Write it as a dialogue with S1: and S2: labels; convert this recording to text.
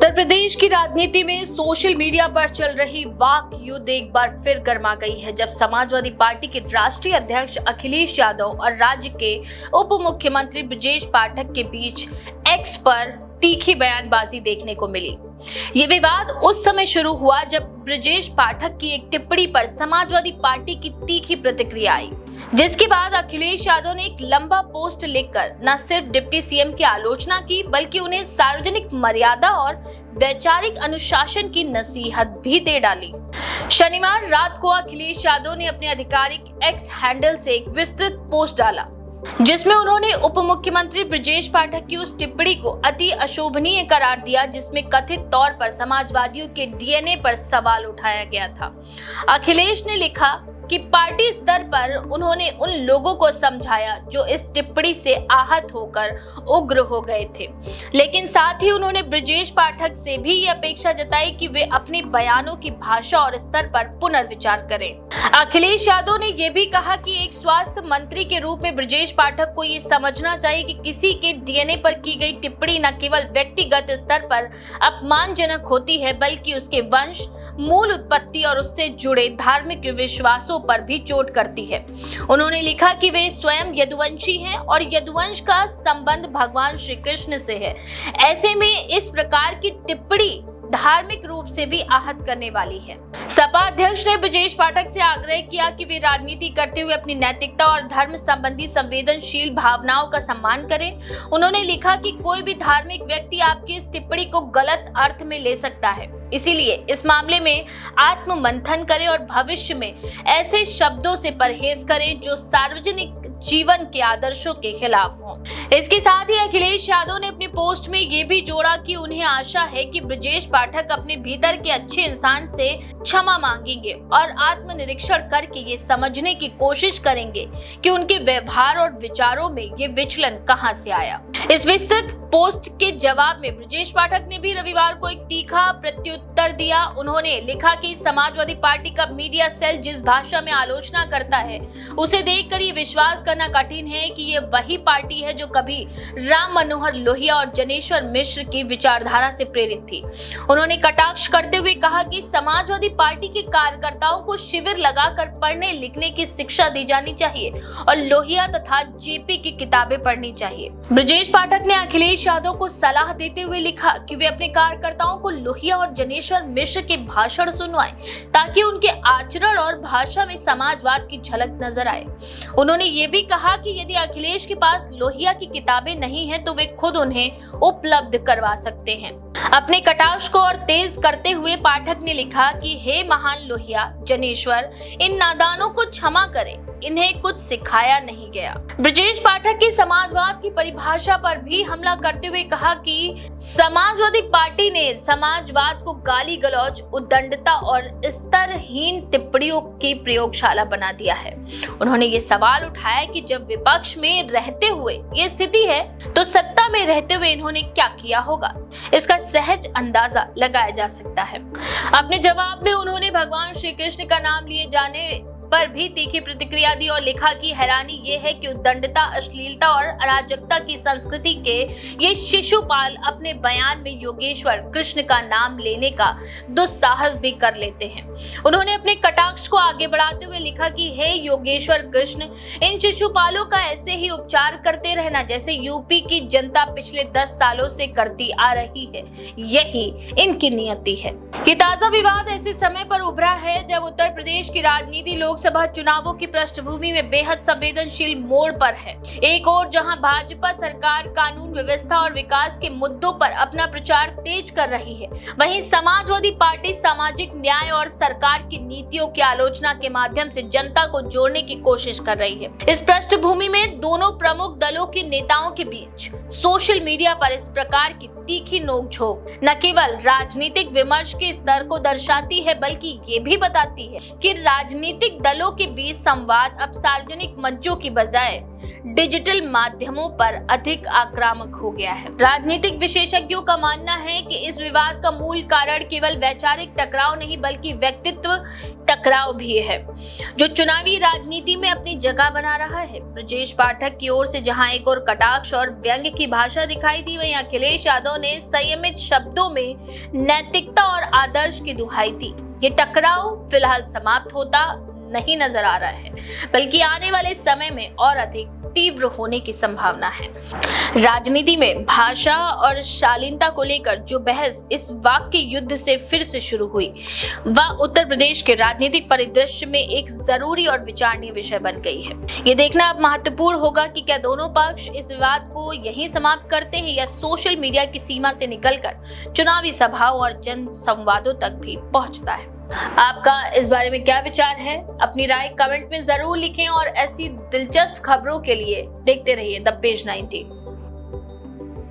S1: उत्तर प्रदेश की राजनीति में सोशल मीडिया पर चल रही वाक युद्ध एक बार फिर गर्मा गई है, जब समाजवादी पार्टी के राष्ट्रीय अध्यक्ष अखिलेश यादव और राज्य के उप मुख्यमंत्री ब्रजेश पाठक के बीच एक्स पर तीखी बयानबाजी देखने को मिली। ये विवाद उस समय शुरू हुआ जब ब्रजेश पाठक की एक टिप्पणी पर समाजवादी पार्टी की तीखी प्रतिक्रिया आई, जिसके बाद अखिलेश यादव ने एक लंबा पोस्ट लिखकर न सिर्फ डिप्टी सीएम की आलोचना की, बल्कि उन्हें सार्वजनिक मर्यादा और वैचारिक अनुशासन की नसीहत भी दे डाली। शनिवार रात को अखिलेश यादव ने अपने आधिकारिक एक्स हैंडल से एक विस्तृत पोस्ट डाला, जिसमें उन्होंने उप मुख्यमंत्री ब्रजेश पाठक की उस टिप्पणी को अति अशोभनीय करार दिया, जिसमें कथित तौर पर समाजवादियों के डीएनए पर सवाल उठाया गया था। अखिलेश ने लिखा कि पार्टी स्तर पर उन्होंने उन लोगों को समझाया जो इस टिप्पणी से आहत होकर उग्र हो गए थे, लेकिन साथ ही उन्होंने ब्रजेश पाठक से भी ये अपेक्षा जताई कि वे अपने बयानों की भाषा और स्तर पर पुनर्विचार करें। अखिलेश यादव ने यह भी कहा कि एक स्वास्थ्य मंत्री के रूप में ब्रजेश पाठक को ये समझना चाहिए कि किसी के डीएनए पर की गई टिप्पणी न केवल व्यक्तिगत स्तर पर अपमानजनक होती है, बल्कि उसके वंश, मूल उत्पत्ति और उससे जुड़े धार्मिक विश्वासों पर भी चोट करती है। उन्होंने लिखा कि वे स्वयं यदुवंशी हैं और यदुवंश का संबंध भगवान श्री कृष्ण से है। ऐसे में इस प्रकार की टिप्पणी धार्मिक रूप से भी आहत करने वाली है। सपा अध्यक्ष ने ब्रजेश पाठक से आग्रह किया कि वे राजनीति करते हुए अपनी नैतिकता और धर्म संबंधी संवेदनशील भावनाओं का सम्मान करें। उन्होंने लिखा कि कोई भी धार्मिक व्यक्ति आपकी इस टिप्पणी को गलत अर्थ में ले सकता है, इसीलिए इस मामले में आत्म मंथन करें और भविष्य में ऐसे शब्दों से परहेज करें जो सार्वजनिक जीवन के आदर्शों के खिलाफ हों। इसके साथ ही अखिलेश यादव ने अपने पोस्ट में ये भी जोड़ा कि उन्हें आशा है कि ब्रजेश पाठक अपने भीतर के अच्छे इंसान से क्षमा मांगेंगे और आत्मनिरीक्षण करके ये समझने की कोशिश करेंगे कि उनके व्यवहार और विचारों में ये विचलन कहां से आया। इस विस्तृत पोस्ट के जवाब में ब्रजेश पाठक ने भी रविवार को एक तीखा प्रत्युत्तर दिया। उन्होंने लिखा कि समाजवादी पार्टी का मीडिया सेल जिस भाषा में आलोचना करता है, उसे देखकर ये विश्वास करना कठिन है कि ये वही पार्टी है जो कभी राम मनोहर लोहिया और जनेश्वर मिश्र की विचारधारा से प्रेरित थी। उन्होंने कटाक्ष करते हुए कहा कि समाजवादी पार्टी के कार्यकर्ताओं को शिविर लगाकर पढ़ने लिखने की शिक्षा दी जानी चाहिए और लोहिया तथा जेपी की किताबें पढ़नी चाहिए। ब्रजेश पाठक ने अखिलेश यादव को सलाह देते हुए लिखा कि वे अपने कार्यकर्ताओं को लोहिया और जनेश्वर मिश्र के भाषण सुनवाएं, ताकि उनके आचरण और भाषा में समाजवाद की झलक नजर आए। उन्होंने ये भी कहा कि यदि अखिलेश के पास लोहिया की किताबें नहीं हैं, तो वे खुद उन्हें उपलब्ध करवा सकते हैं। अपने कटाक्ष को और तेज करते हुए पाठक ने लिखा कि हे महान लोहिया, जनेश्वर, इन नादानों को क्षमा करें, इन्हें कुछ सिखाया नहीं गया। ब्रजेश पाठक की समाजवाद की परिभाषा पर भी हमला करते हुए कहा कि समाजवादी पार्टी ने समाजवाद को गाली गलौज, उद्दंडता और स्तरहीन टिप्पणियों की प्रयोगशाला बना दिया है। उन्होंने ये सवाल उठाया कि जब विपक्ष में रहते हुए ये स्थिति है, तो सत्ता में रहते हुए इन्होंने क्या किया होगा। इसका सहज अंदाजा लगाया जा सकता है। अपने जवाब में उन्होंने भगवान श्री कृष्ण का नाम लिए जाने पर भी तीखी प्रतिक्रिया दी और लिखा कि हैरानी ये है कि उद्दंडता, अश्लीलता और अराजकता की संस्कृति के ये शिशुपाल अपने बयान में योगेश्वर कृष्ण का नाम लेने का दुस्साहस भी कर लेते हैं। उन्होंने अपने कटाक्ष को आगे बढ़ाते हुए लिखा कि हे योगेश्वर कृष्ण, इन शिशुपालों का ऐसे ही उपचार करते रहना जैसे यूपी की जनता पिछले 10 सालों से करती आ रही है, यही इनकी नियति है। ये ताजा विवाद ऐसे समय पर उभरा है जब उत्तर प्रदेश की राजनीति लोकसभा चुनावों की पृष्ठभूमि में बेहद संवेदनशील मोड़ पर है। एक ओर जहां भाजपा सरकार कानून व्यवस्था और विकास के मुद्दों पर अपना प्रचार तेज कर रही है, वहीं समाजवादी पार्टी सामाजिक न्याय और सरकार की नीतियों की आलोचना के माध्यम से जनता को जोड़ने की कोशिश कर रही है। इस पृष्ठभूमि में दोनों प्रमुख दलों के नेताओं के बीच सोशल मीडिया पर इस प्रकार की तीखी नोकझोंक न केवल राजनीतिक विमर्श के स्तर को दर्शाती है, बल्कि ये भी बताती है कि राजनीतिक दलों के बीच संवाद अब सार्वजनिक मंचों की बजाय डिजिटल माध्यमों पर अधिक आक्रामक हो गया है। राजनीतिक विशेषज्ञों का मानना है कि इस विवाद का मूल कारण केवल वैचारिक टकराव नहीं बल्कि व्यक्तित्व टकराव भी है, जो चुनावी राजनीति में अपनी जगह बना रहा है। ब्रजेश पाठक की ओर से जहां एक और कटाक्ष और व्यंग्य की भाषा दिखाई दी, वहीं अखिलेश यादव ने संयमित शब्दों में नैतिकता और आदर्श की दुहाई दी। ये टकराव फिलहाल समाप्त होता नहीं नजर आ रहा है, बल्कि आने वाले समय में और अधिक तीव्र होने की संभावना है। राजनीति में भाषा और शालीनता को लेकर जो बहस इस वाक्य युद्ध से फिर से शुरू हुई, वह उत्तर प्रदेश के राजनीतिक परिदृश्य में एक जरूरी और विचारणीय विषय बन गई है। ये देखना अब महत्वपूर्ण होगा कि क्या दोनों पक्ष इस विवाद को यहीं समाप्त करते हैं या सोशल मीडिया की सीमा से निकलकर चुनावी सभाओं और जन संवादों तक भी पहुंचता है। आपका इस बारे में क्या विचार है? अपनी राय कमेंट में जरूर लिखें और ऐसी दिलचस्प खबरों के लिए देखते रहिए द पेज 19।